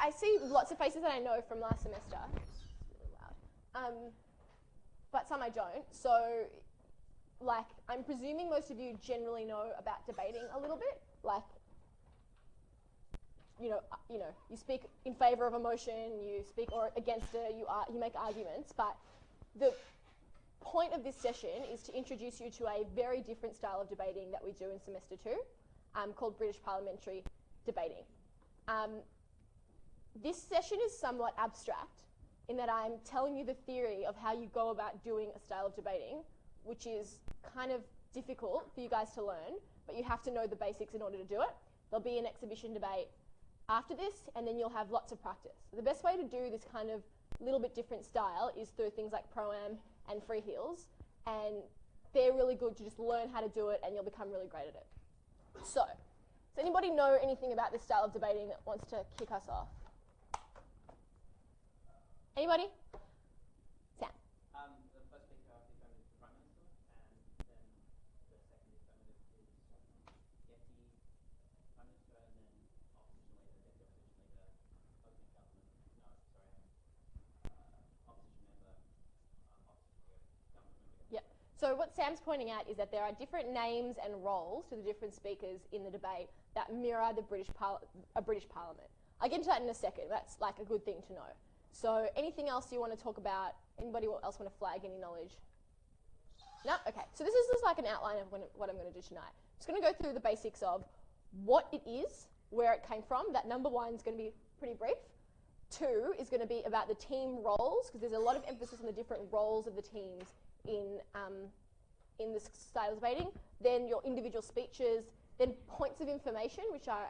I see lots of faces that I know from last semester. It's really loud. But some I don't. So, like, I'm presuming most of you generally know about debating a little bit. Like, you speak in favour of a motion, you speak or against it, you make arguments. But the point of this session is to introduce you to a very different style of debating that we do in semester 2, called British Parliamentary Debating. This session is somewhat abstract in that I'm telling you the theory of how you go about doing a style of debating, which is kind of difficult for you guys to learn, but you have to know the basics in order to do it. There'll be an exhibition debate after this, and then you'll have lots of practice. So the best way to do this kind of little bit different style is through things like Pro-Am and Free Heels, and they're really good to just learn how to do it, and you'll become really great at it. So, does anybody know anything about this style of debating that wants to kick us off? Anybody? Sam. The first speaker is going to be the Prime Minister, and then the second is going to be Deputy Prime Minister, and then Opposition Leader, Deputy Opposition Leader, Opening Government, Opposition Member, Opposition Government Member. Yep. So what Sam's pointing out is that there are different names and roles to the different speakers in the debate that mirror the British Parliament. I'll get into that in a second. That's like a good thing to know. So anything else you want to talk about? Anybody else want to flag any knowledge? No? Okay. So this is just like an outline of what I'm going to do tonight. I'm just going to go through the basics of what it is, where it came from. That number 1 is going to be pretty brief. 2 is going to be about the team roles, because there's a lot of emphasis on the different roles of the teams in this style of debating. Then your individual speeches. Then points of information, which are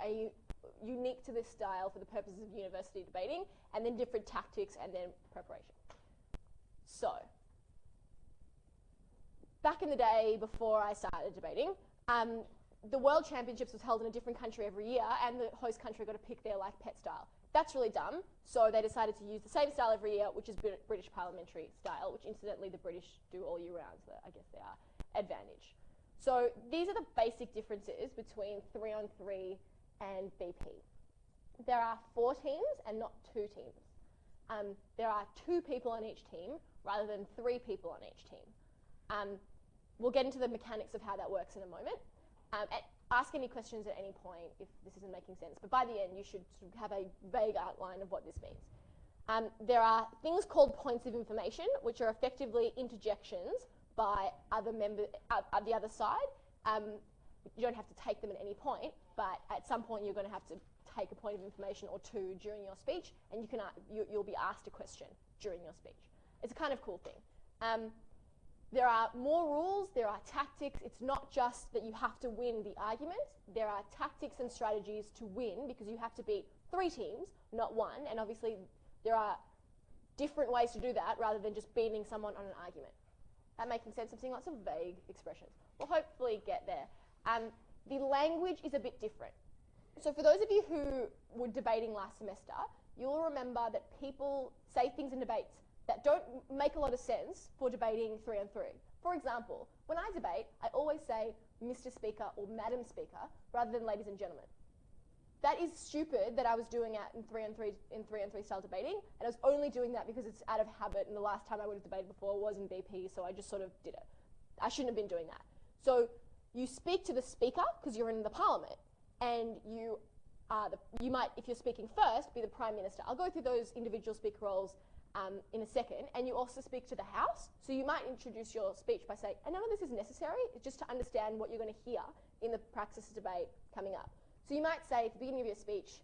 unique to this style for the purposes of university debating, and then different tactics, and then preparation. So, back in the day before I started debating, the World Championships was held in a different country every year, and the host country got to pick their pet style. That's really dumb, so they decided to use the same style every year, which is British parliamentary style, which incidentally the British do all year round, so I guess they are advantage. So these are the basic differences between 3-on-3 and BP. There are 4 teams and not 2 teams. There are 2 people on each team rather than 3 people on each team. We'll get into the mechanics of how that works in a moment. Ask any questions at any point if this isn't making sense, but by the end you should sort of have a vague outline of what this means. There are things called points of information, which are effectively interjections by other members at the other side. You don't have to take them at any point, but at some point you're going to have to take a point of information or 2 during your speech, and you'll be asked a question during your speech. It's a kind of cool thing. There are more rules, there are tactics. It's not just that you have to win the argument. There are tactics and strategies to win, because you have to beat 3 teams, not 1, and obviously there are different ways to do that rather than just beating someone on an argument. That making sense? I'm seeing lots of vague expressions. We'll hopefully get there. The language is a bit different. So for those of you who were debating last semester, you'll remember that people say things in debates that don't make a lot of sense for debating 3-on-3. For example, when I debate, I always say Mr. Speaker or Madam Speaker rather than ladies and gentlemen. That is stupid that I was doing it in 3-on-3 style debating, and I was only doing that because it's out of habit, and the last time I would have debated before was in BP, so I just sort of did it. I shouldn't have been doing that. So you speak to the speaker because you're in the parliament, and you might, if you're speaking first, be the Prime Minister. I'll go through those individual speaker roles in a second, and you also speak to the House. So you might introduce your speech by saying, and none of this is necessary, it's just to understand what you're going to hear in the praxis debate coming up. So you might say at the beginning of your speech,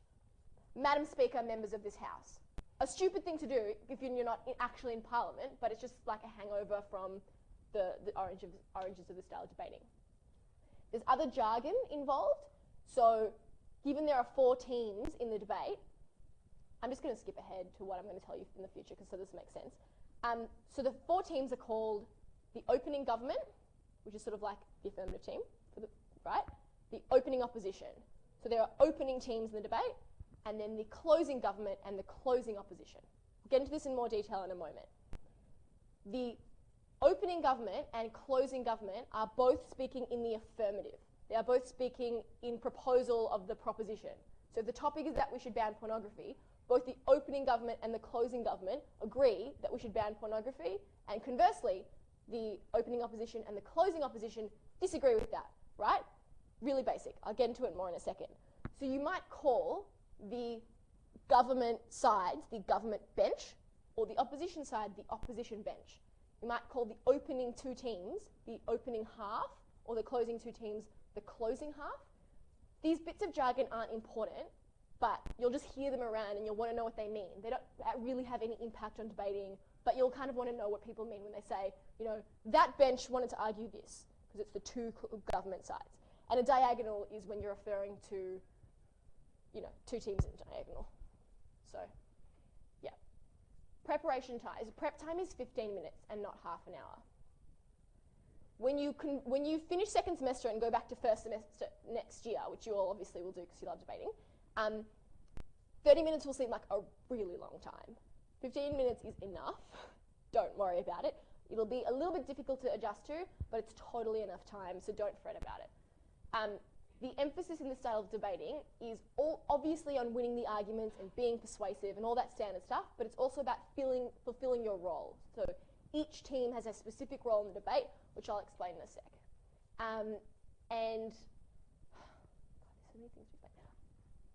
Madam Speaker, members of this House. A stupid thing to do if you're not actually in Parliament, but it's just like a hangover from the oranges of the style of debating. There's other jargon involved. So given there are 4 teams in the debate, I'm just going to skip ahead to what I'm going to tell you in the future, because so this makes sense. So the 4 teams are called the opening government, which is sort of like the affirmative team, right? The opening opposition. So there are opening teams in the debate, and then the closing government and the closing opposition. We'll get into this in more detail in a moment. The opening government and closing government are both speaking in the affirmative. They are both speaking in proposal of the proposition. So if the topic is that we should ban pornography, both the opening government and the closing government agree that we should ban pornography, and conversely, the opening opposition and the closing opposition disagree with that, right? Really basic. I'll get into it more in a second. So you might call the government sides the government bench, or the opposition side the opposition bench. You might call the opening two teams the opening half, or the closing two teams the closing half. These bits of jargon aren't important, but you'll just hear them around and you'll want to know what they mean. They don't really have any impact on debating, but you'll kind of want to know what people mean when they say, you know, that bench wanted to argue this, because it's the two government sides. And a diagonal is when you're referring to, you know, two teams in a diagonal. So, yeah. Preparation time. Prep time is 15 minutes and not half an hour. When you finish second semester and go back to first semester next year, which you all obviously will do because you love debating, 30 minutes will seem like a really long time. 15 minutes is enough. Don't worry about it. It'll be a little bit difficult to adjust to, but it's totally enough time, so don't fret about it. The emphasis in this style of debating is all obviously on winning the arguments and being persuasive and all that standard stuff, but it's also about fulfilling your role. So each team has a specific role in the debate, which I'll explain in a sec.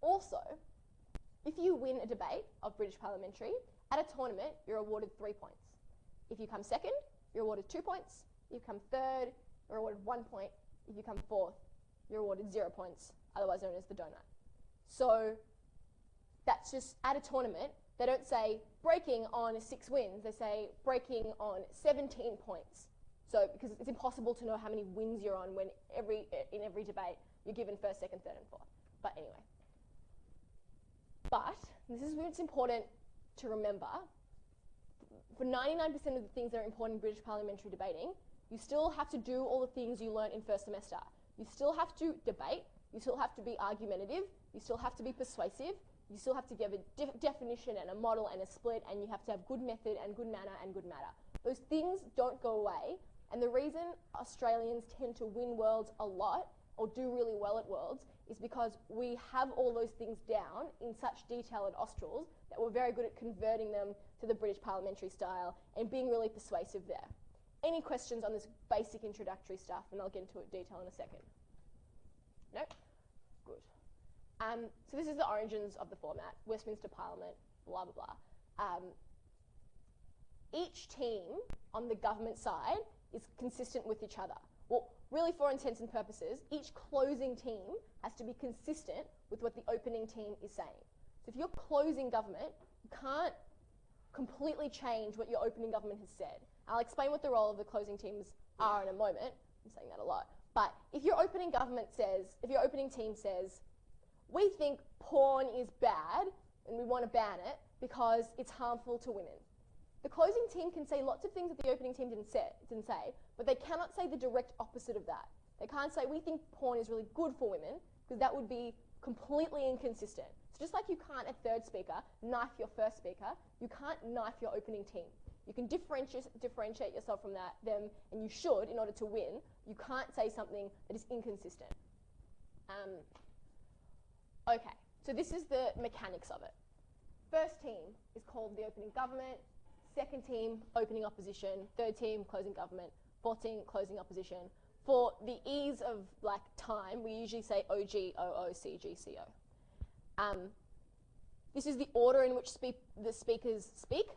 Also, if you win a debate of British Parliamentary, at a tournament, you're awarded 3 points. If you come second, you're awarded 2 points. If you come third, you're awarded 1 point. If you come fourth, you're awarded 0 points, otherwise known as the donut. So that's just at a tournament. They don't say breaking on 6 wins. They say breaking on 17 points. So because it's impossible to know how many wins you're on when in every debate you're given first, second, third, and fourth. But anyway. But this is where it's important to remember. For 99% of the things that are important in British parliamentary debating, you still have to do all the things you learnt in first semester. You still have to debate, you still have to be argumentative, you still have to be persuasive, you still have to give a definition and a model and a split, and you have to have good method and good manner and good matter. Those things don't go away, and the reason Australians tend to win Worlds a lot, or do really well at Worlds, is because we have all those things down in such detail at Australs that we're very good at converting them to the British parliamentary style and being really persuasive there. Any questions on this basic introductory stuff? And I'll get into it detail in a second. No? Good. So this is the origins of the format. Westminster Parliament, blah, blah, blah. Each team on the government side is consistent with each other. Well, really for intents and purposes, each closing team has to be consistent with what the opening team is saying. So if you're closing government, you can't completely change what your opening government has said. I'll explain what the role of the closing teams are in a moment. I'm saying that a lot. But if your opening team says, we think porn is bad and we want to ban it because it's harmful to women. The closing team can say lots of things that the opening team didn't say, but they cannot say the direct opposite of that. They can't say, we think porn is really good for women, because that would be completely inconsistent. So just like you can't, a third speaker, knife your first speaker, you can't knife your opening team. You can differentiate yourself from them, and you should in order to win. You can't say something that is inconsistent. Okay, so this is the mechanics of it. First team is called the opening government. Second team, opening opposition. Third team, closing government. Fourth team, closing opposition. For the ease of time, we usually say OG, OO, CG, CO. This is the order in which the speakers speak.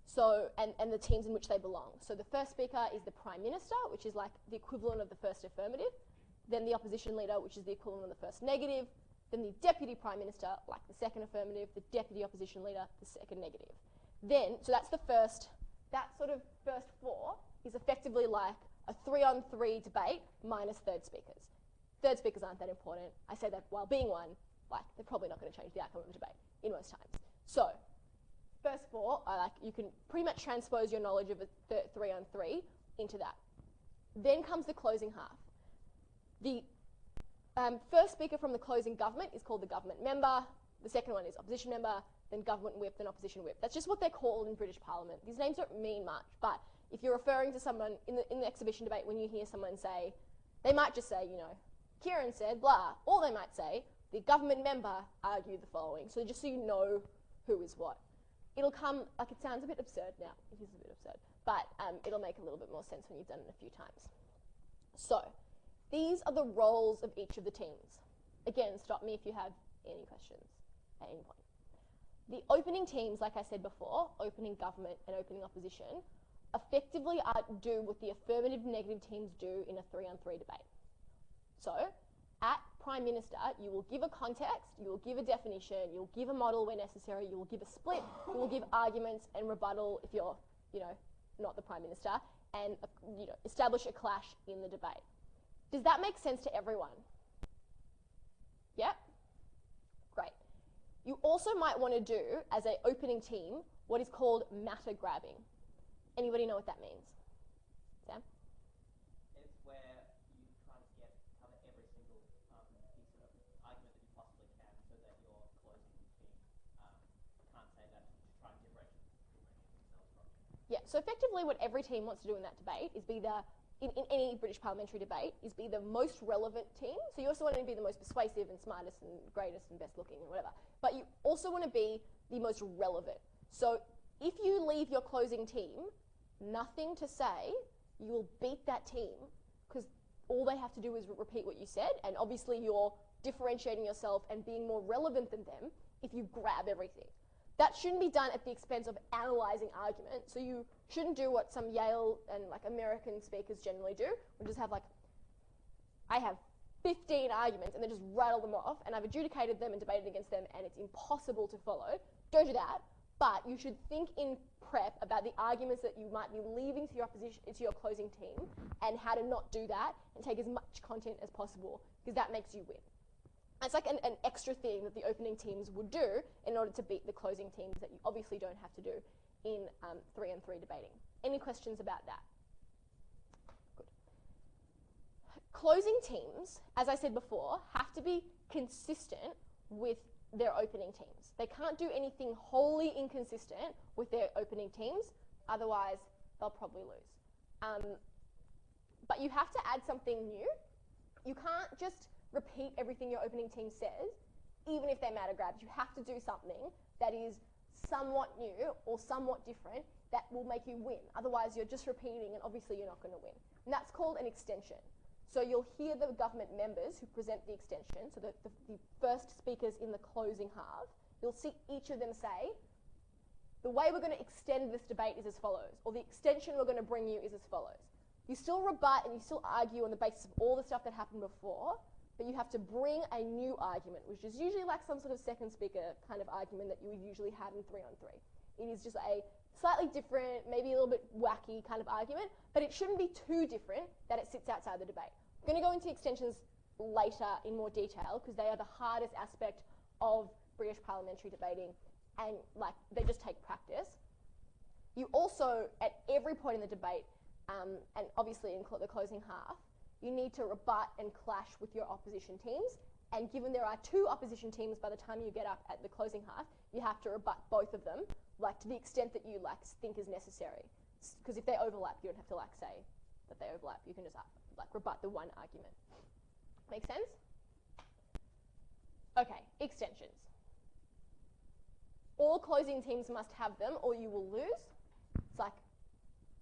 So, and the teams in which they belong. So the first speaker is the Prime Minister, which is like the equivalent of the first affirmative. Then the opposition leader, which is the equivalent of the first negative. Then the Deputy Prime Minister, like the second affirmative. The Deputy Opposition Leader, the second negative. Then, so that's the first, that sort of first four is effectively like a 3-on-3 debate minus third speakers. Third speakers aren't that important. I say that while being one, they're probably not going to change the outcome of the debate in most times. So, first four are you can pretty much transpose your knowledge of a 3-on-3 into that. Then comes the closing half. The first speaker from the closing government is called the government member. The second one is opposition member, then government whip, then opposition whip. That's just what they're called in British Parliament. These names don't mean much, but if you're referring to someone in the exhibition debate, when you hear someone say, they might just say, Kieran said blah, or they might say, the government member argued the following. So just so you know who is what. It'll come, like, it sounds a bit absurd now. It is a bit absurd. But it'll make a little bit more sense when you've done it a few times. So, these are the roles of each of the teams. Again, stop me if you have any questions at any point. The opening teams, like I said before, opening government and opening opposition, effectively do what the affirmative negative teams do in a 3-on-3 debate. So, at Prime Minister, you will give a context, you will give a definition, you'll give a model where necessary, you will give a split, you will give arguments and rebuttal if you're, not the Prime Minister, and, establish a clash in the debate. Does that make sense to everyone? Yep? Great. You also might want to do, as an opening team, what is called matter grabbing. Anybody know what that means? Sam? It's where you try to cover every single piece of argument that you possibly can so that your closing team can't say that, to try and differentiate themselves from it. Yeah, so effectively what every team wants to do in that debate is be in any British parliamentary debate, is be the most relevant team. So you also want to be the most persuasive and smartest and greatest and best looking and whatever. But you also want to be the most relevant. So if you leave your closing team nothing to say, you will beat that team because all they have to do is repeat what you said, and obviously you're differentiating yourself and being more relevant than them if you grab everything. That shouldn't be done at the expense of analysing argument, so you shouldn't do what some Yale and American speakers generally do, which is have I have 15 arguments and then just rattle them off, and I've adjudicated them and debated against them, and it's impossible to follow. Don't do that. But you should think in prep about the arguments that you might be leaving to your opposition, to your closing team, and how to not do that and take as much content as possible, because that makes you win. It's like an extra thing that the opening teams would do in order to beat the closing teams that you obviously don't have to do in 3-on-3 debating. Any questions about that? Good. Closing teams, as I said before, have to be consistent with their opening teams. They can't do anything wholly inconsistent with their opening teams, otherwise they'll probably lose. But you have to add something new. You can't just repeat everything your opening team says, even if they matter grabs. You have to do something that is somewhat new or somewhat different that will make you win. Otherwise you're just repeating and obviously you're not going to win. And that's called an extension. So you'll hear the government members who present the extension, so the first speakers in the closing half, you'll see each of them say, the way we're going to extend this debate is as follows, or the extension we're going to bring you is as follows. You still rebut and you still argue on the basis of all the stuff that happened before, but you have to bring a new argument, which is usually like some sort of second speaker kind of argument that you would usually have in 3-on-3. It is just a slightly different, maybe a little bit wacky kind of argument, but it shouldn't be too different that it sits outside the debate. I'm going to go into extensions later in more detail because they are the hardest aspect of British parliamentary debating, and they just take practice. You also, at every point in the debate, and obviously in the closing half, you need to rebut and clash with your opposition teams, and given there are 2 opposition teams by the time you get up at the closing half, you have to rebut both of them, to the extent that you think is necessary. Because if they overlap, you don't have to say that they overlap. You can just rebut the one argument. Make sense? Okay, extensions. All closing teams must have them or you will lose.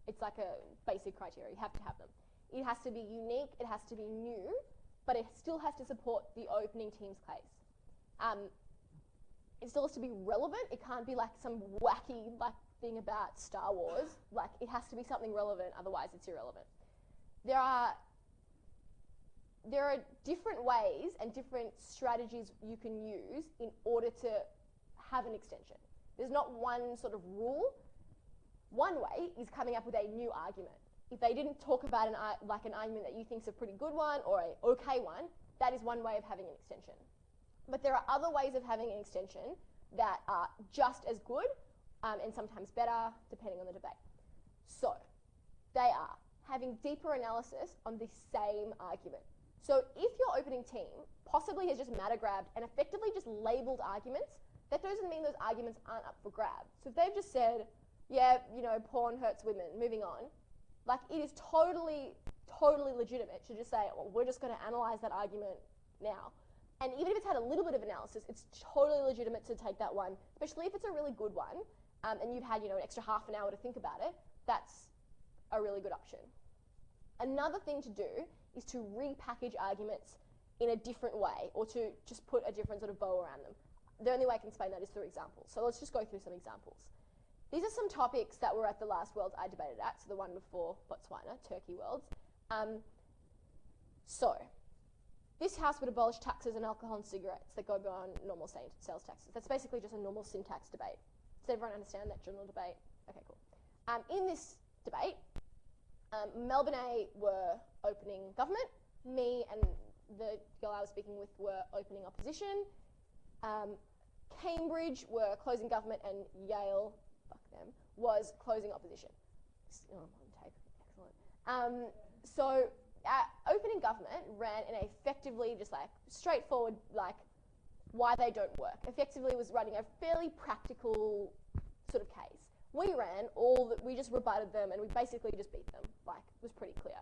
It's like a basic criteria. You have to have them. It has to be unique, it has to be new, but it still has to support the opening team's case. It still has to be relevant. It can't be like some wacky thing about Star Wars. It has to be something relevant, otherwise it's irrelevant. There are different ways and different strategies you can use in order to have an extension. There's not one sort of rule. One way is coming up with a new argument. If they didn't talk about an argument that you think is a pretty good one or an okay one, that is one way of having an extension. But there are other ways of having an extension that are just as good and sometimes better, depending on the debate. So, they are having deeper analysis on the same argument. So if your opening team possibly has just matter grabbed and effectively just labelled arguments, that doesn't mean those arguments aren't up for grab. So if they've just said, yeah, porn hurts women, moving on, it is totally legitimate to just say, well, we're just going to analyse that argument now. And even if it's had a little bit of analysis, it's totally legitimate to take that one, especially if it's a really good one, and you've had, an extra half an hour to think about it. That's a really good option. Another thing to do is to repackage arguments in a different way, or to just put a different sort of bow around them. The only way I can explain that is through examples. So let's just go through some examples. These are some topics that were at the last Worlds I debated at, so the one before Botswana, Turkey Worlds. So, this House would abolish taxes on alcohol and cigarettes that go beyond normal sales taxes. That's basically just a normal syntax debate. Does everyone understand that general debate? Okay, cool. In this debate, Melbourne A were opening government. Me and the girl I was speaking with were opening opposition. Cambridge were closing government, and Yale, fuck them, was closing opposition. Oh, I'm on tape. Excellent. So opening government ran in a effectively just like straightforward, like why they don't work. Effectively was running a fairly practical sort of case. We just rebutted them, and we basically just beat them. Like, it was pretty clear.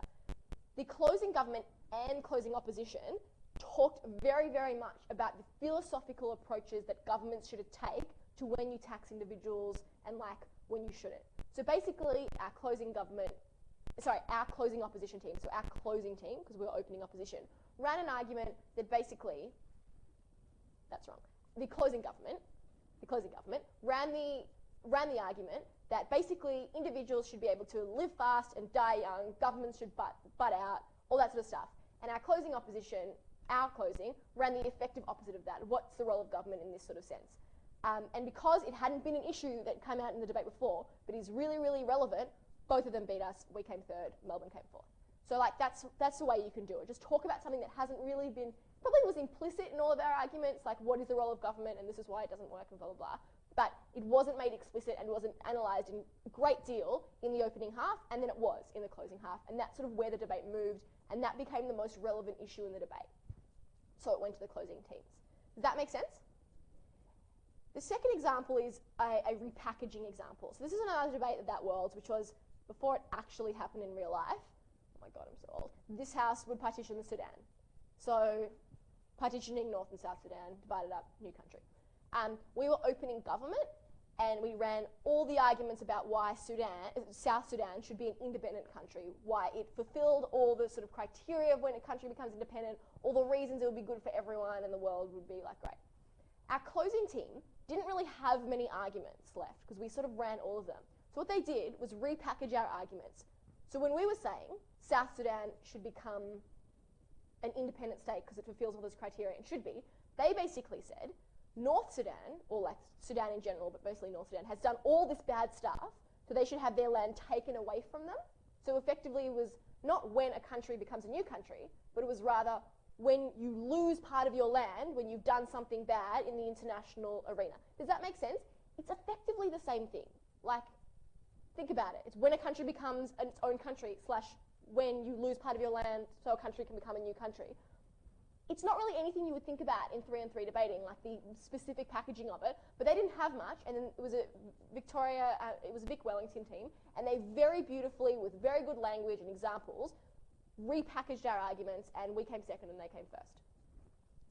The closing government and closing opposition talked very, very much about the philosophical approaches that governments should take to when you tax individuals and like when you shouldn't. So basically, our closing opposition team, so our closing team, because we were opening opposition, ran an argument that basically, that's wrong. The closing government ran the argument that basically individuals should be able to live fast and die young, governments should butt out, all that sort of stuff. And our closing opposition, ran the effective opposite of that. What's the role of government in this sort of sense? And because it hadn't been an issue that came out in the debate before, but is really, really relevant, both of them beat us. We came third, Melbourne came fourth. So like that's the way you can do it. Just talk about something that hasn't really been, probably was implicit in all of our arguments, like what is the role of government and this is why it doesn't work and blah, blah, blah. But it wasn't made explicit and wasn't analysed in a great deal in the opening half, and then it was in the closing half. And that's sort of where the debate moved, and that became the most relevant issue in the debate. So it went to the closing teams. Does that make sense? The second example is a repackaging example. So this is another debate at that Worlds, which was before it actually happened in real life. Oh my God, I'm so old. This House would partition the Sudan. So partitioning North and South Sudan, divided up, new country. We were opening government, and we ran all the arguments about why South Sudan should be an independent country, why it fulfilled all the sort of criteria of when a country becomes independent, all the reasons it would be good for everyone and the world would be like great. Our closing team didn't really have many arguments left because we sort of ran all of them. So what they did was repackage our arguments. So when we were saying South Sudan should become an independent state because it fulfills all those criteria and should be, they basically said North Sudan, or like Sudan in general, but mostly North Sudan, has done all this bad stuff, so they should have their land taken away from them. So effectively it was not when a country becomes a new country, but it was rather when you lose part of your land, when you've done something bad in the international arena. Does that make sense? It's effectively the same thing. Like, think about it. It's when a country becomes its own country / when you lose part of your land so a country can become a new country. It's not really anything you would think about in 3-on-3 debating, like the specific packaging of it, but they didn't have much, and then it was a Vic Wellington team, and they very beautifully, with very good language and examples, repackaged our arguments, and we came second and they came first.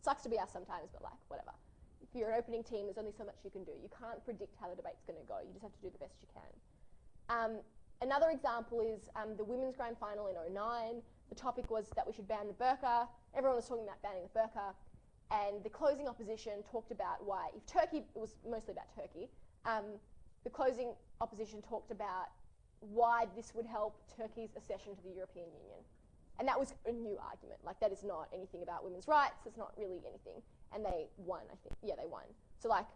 Sucks to be us sometimes, but like, whatever. If you're an opening team, there's only so much you can do. You can't predict how the debate's going to go. You just have to do the best you can. Another example is the women's grand final in 2009. The topic was that we should ban the burqa. Everyone was talking about banning the burqa. And the closing opposition talked about why, if Turkey, it was mostly about Turkey, the closing opposition talked about why this would help Turkey's accession to the European Union. And that was a new argument. Like, that is not anything about women's rights. It's not really anything. And they won, I think. Yeah, they won. So, like,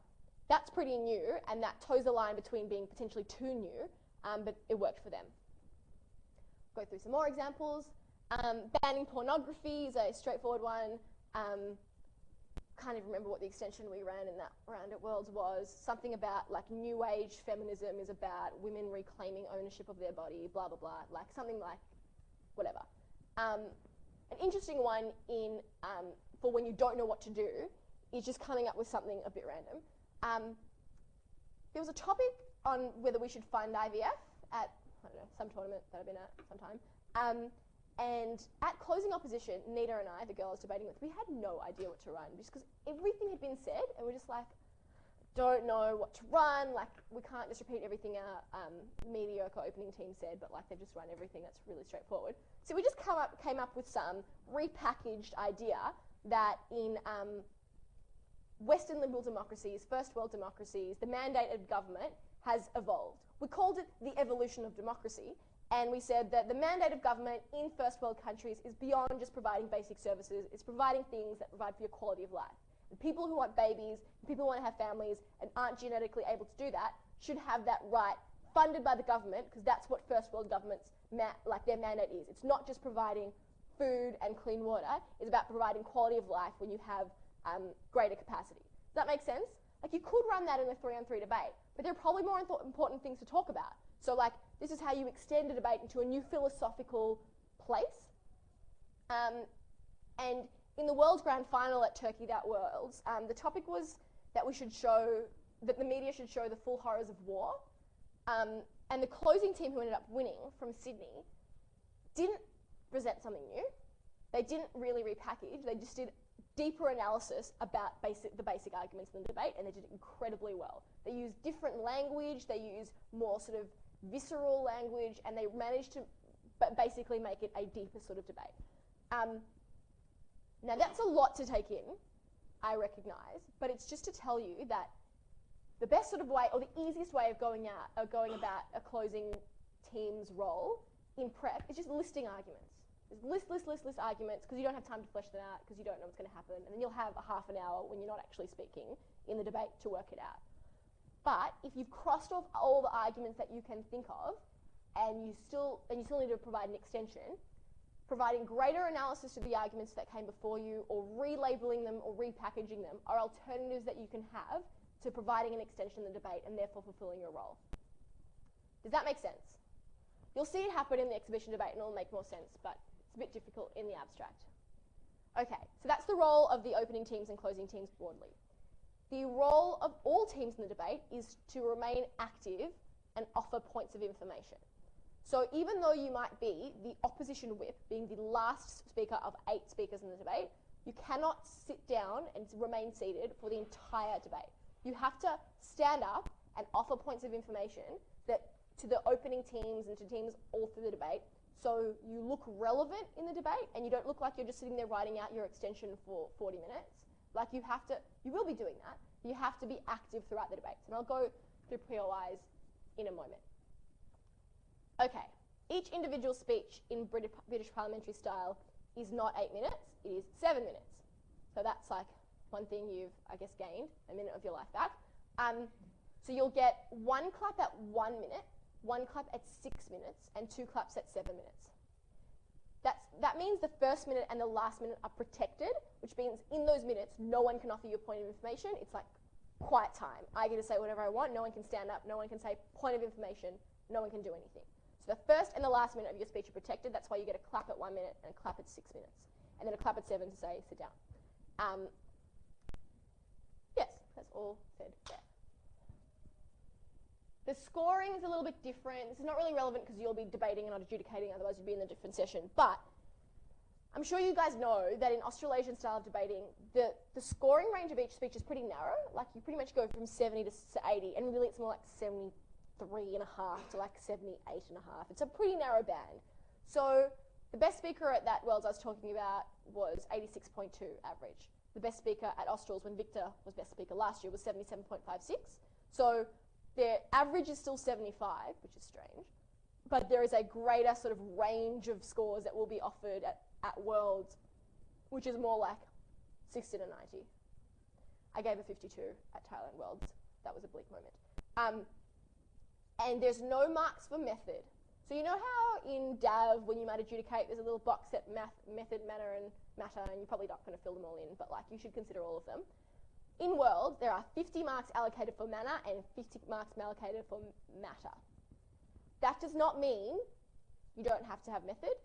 that's pretty new, and that toes the line between being potentially too new, but it worked for them. Go through some more examples. Banning pornography is a straightforward one. Can't even remember what the extension we ran in that round at Worlds was. Something about, like, new age feminism is about women reclaiming ownership of their body, blah, blah, blah. Like, something like whatever. An interesting one for when you don't know what to do is just coming up with something a bit random. There was a topic on whether we should fund IVF at, I don't know, some tournament that I've been at sometime. And at closing opposition, Nita and I, the girl I was debating with, we had no idea what to run, just because everything had been said, and we're just like, don't know what to run, like, we can't just repeat everything our mediocre opening team said, but like, they've just run everything that's really straightforward. So we just came up with some repackaged idea that in Western liberal democracies, first world democracies, the mandate of government has evolved. We called it the evolution of democracy, and we said that the mandate of government in first world countries is beyond just providing basic services, it's providing things that provide for your quality of life. And people who want babies, people who want to have families and aren't genetically able to do that should have that right funded by the government, because that's what first world governments, their mandate is. It's not just providing food and clean water, it's about providing quality of life when you have greater capacity. Does that make sense? Like, you could run that in a 3-on-3 debate, but there are probably more important things to talk about. So, like, this is how you extend a debate into a new philosophical place. And in the World's Grand Final at Turkey That Worlds, the topic was that that the media should show the full horrors of war. And the closing team, who ended up winning from Sydney, didn't present something new. They didn't really repackage. They just did deeper analysis about the basic arguments in the debate, and they did it incredibly well. They used different language, they used more sort of visceral language, and they managed to basically make it a deeper sort of debate. Now, that's a lot to take in, I recognise, but it's just to tell you that the best sort of way, or the easiest way of going about a closing team's role in prep is just listing arguments. Just list arguments, because you don't have time to flesh them out, because you don't know what's going to happen, and then you'll have a half an hour when you're not actually speaking in the debate to work it out. But if you've crossed off all the arguments that you can think of, and you still need to provide an extension, providing greater analysis of the arguments that came before you, or relabeling them or repackaging them, are alternatives that you can have to providing an extension in the debate and therefore fulfilling your role. Does that make sense? You'll see it happen in the exhibition debate and it'll make more sense, but it's a bit difficult in the abstract. Okay, so that's the role of the opening teams and closing teams broadly. The role of all teams in the debate is to remain active and offer points of information. So even though you might be the opposition whip, being the last speaker of 8 speakers in the debate, you cannot sit down and remain seated for the entire debate. You have to stand up and offer points of information to the opening teams and to teams all through the debate, so you look relevant in the debate and you don't look like you're just sitting there writing out your extension for 40 minutes. Like, you will be doing that, but you have to be active throughout the debates. And I'll go through POIs in a moment. Okay, each individual speech in British parliamentary style is not 8 minutes, it is 7 minutes. So that's like one thing you've, I guess, gained a minute of your life back. So you'll get 1 clap at 1 minute, 1 clap at 6 minutes, and 2 claps at 7 minutes. That means the first minute and the last minute are protected, which means in those minutes, no one can offer you a point of information. It's like quiet time. I get to say whatever I want. No one can stand up. No one can say point of information. No one can do anything. So the first and the last minute of your speech are protected. That's why you get a clap at 1 minute and a clap at 6 minutes. And then a clap at 7 to say, sit down. Yes, that's all said there. The scoring is a little bit different. This is not really relevant because you'll be debating and not adjudicating, otherwise you'd be in a different session. But I'm sure you guys know that in Australasian style of debating, the scoring range of each speech is pretty narrow. Like, you pretty much go from 70 to 80, and really it's more like 73.5 to like 78.5. It's a pretty narrow band. So the best speaker at that Worlds I was talking about was 86.2 average. The best speaker at Australs, when Victor was best speaker last year, was 77.56. So their average is still 75, which is strange, but there is a greater sort of range of scores that will be offered at Worlds, which is more like 60 to 90. I gave a 52 at Thailand Worlds. That was a bleak moment. And there's no marks for method. So you know how in DAV, when you might adjudicate, there's a little box at method, manner, and matter, and you're probably not going to fill them all in, but like, you should consider all of them. In Worlds, there are 50 marks allocated for manner and 50 marks allocated for matter. That does not mean you don't have to have method,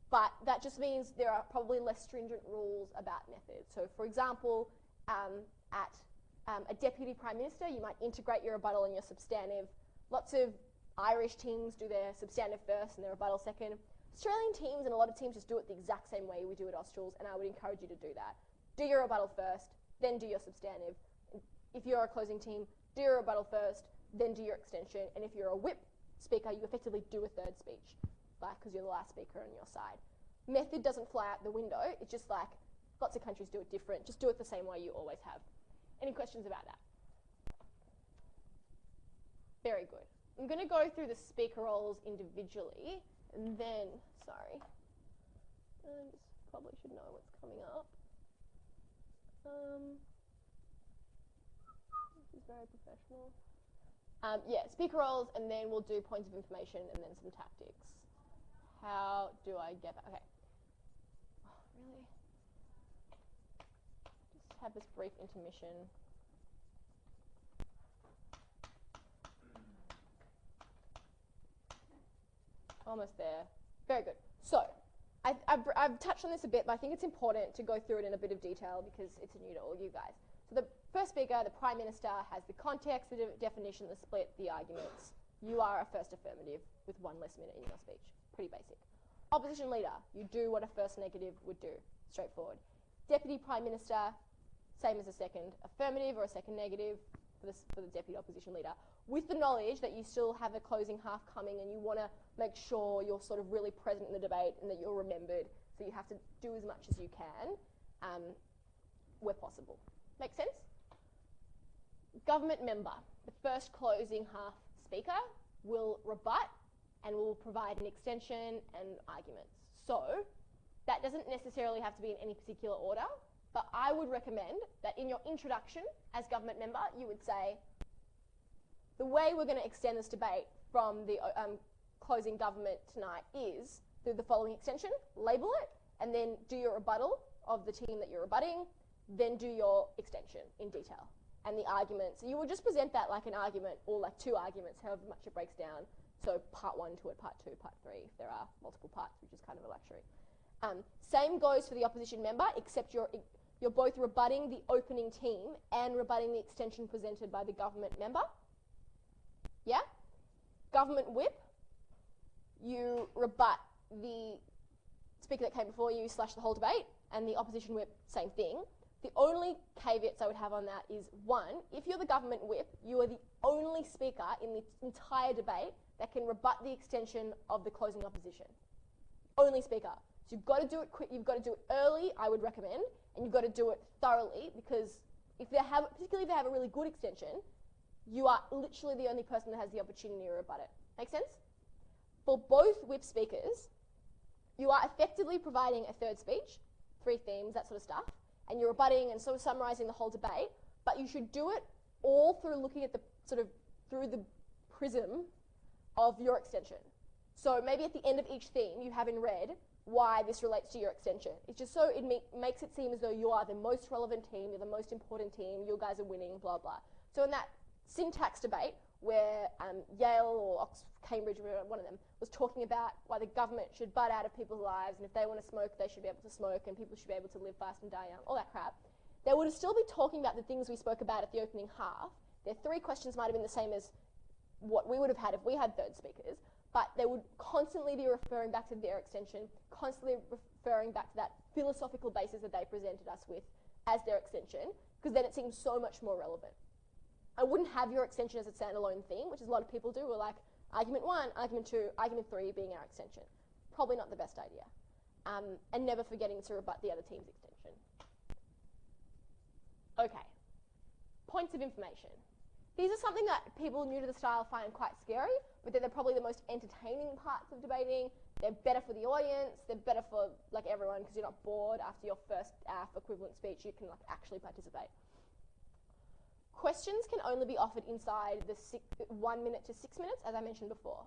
but that just means there are probably less stringent rules about method. So, for example, at a deputy prime minister, you might integrate your rebuttal and your substantive. Lots of Irish teams do their substantive first and their rebuttal second. Australian teams and a lot of teams just do it the exact same way we do at Australs, and I would encourage you to do that. Do your rebuttal first, then do your substantive. If you're a closing team, do your rebuttal first, then do your extension. And if you're a whip speaker, you effectively do a third speech, like, because you're the last speaker on your side. Method doesn't fly out the window. It's just like lots of countries do it different. Just do it the same way you always have. Any questions about that? Very good. I'm going to go through the speaker roles individually, and then, sorry, I just probably should know what's coming up. This is very professional. Yeah, speaker roles, and then we'll do points of information, and then some tactics. How do I get that? Okay. Oh, really? Just have this brief intermission. Almost there. Very good. So, I've touched on this a bit, but I think it's important to go through it in a bit of detail because it's new to all you guys. So the first speaker, the Prime Minister, has the context, the definition, the split, the arguments. You are a first affirmative with one less minute in your speech. Pretty basic. Opposition Leader, you do what a first negative would do. Straightforward. Deputy Prime Minister, same as a second affirmative or a second negative for the Deputy Opposition Leader, with the knowledge that you still have a closing half coming and you want to make sure you're sort of really present in the debate and that you're remembered. So you have to do as much as you can where possible. Make sense? Government member, the first closing half speaker, will rebut and will provide an extension and arguments. So that doesn't necessarily have to be in any particular order, but I would recommend that in your introduction as government member, you would say, the way we're going to extend this debate from the closing government tonight is through the following extension, label it, and then do your rebuttal of the team that you're rebutting, then do your extension in detail. And the arguments, you would just present that like an argument or like two arguments, however much it breaks down. So part 1 to it, part 2, part 3, if there are multiple parts, which is kind of a luxury. Same goes for the opposition member, except you're both rebutting the opening team and rebutting the extension presented by the government member. Yeah? Government whip, you rebut the speaker that came before you / the whole debate, and the opposition whip, same thing. The only caveats I would have on that is, one, if you're the government whip, you are the only speaker in the entire debate that can rebut the extension of the closing opposition. Only speaker. So you've got to do it quick, you've got to do it early, I would recommend, and you've got to do it thoroughly, because particularly if they have a really good extension, you are literally the only person that has the opportunity to rebut it. Make sense? For both whip speakers, you are effectively providing a third speech, 3 themes, that sort of stuff, and you're rebutting and sort of summarising the whole debate, but you should do it all through looking at the sort of through the prism of your extension. So maybe at the end of each theme, you have in red why this relates to your extension. It's just so it makes it seem as though you are the most relevant team, you're the most important team, you guys are winning, blah, blah. So in that syntax debate where Yale or Cambridge, one of them, was talking about why the government should butt out of people's lives, and if they want to smoke, they should be able to smoke, and people should be able to live fast and die young, all that crap, they would still be talking about the things we spoke about at the opening half. Their 3 questions might have been the same as what we would have had if we had third speakers, but they would constantly be referring back to their extension, constantly referring back to that philosophical basis that they presented us with as their extension, because then it seems so much more relevant. I wouldn't have your extension as a standalone theme, which is a lot of people do. We're like, argument 1, argument 2, argument 3 being our extension. Probably not the best idea. And never forgetting to rebut the other team's extension. Okay. Points of information. These are something that people new to the style find quite scary, but they're probably the most entertaining parts of debating. They're better for the audience. They're better for like everyone because you're not bored after your first equivalent speech. You can like actually participate. Questions can only be offered inside the 1 minute to 6 minutes, as I mentioned before.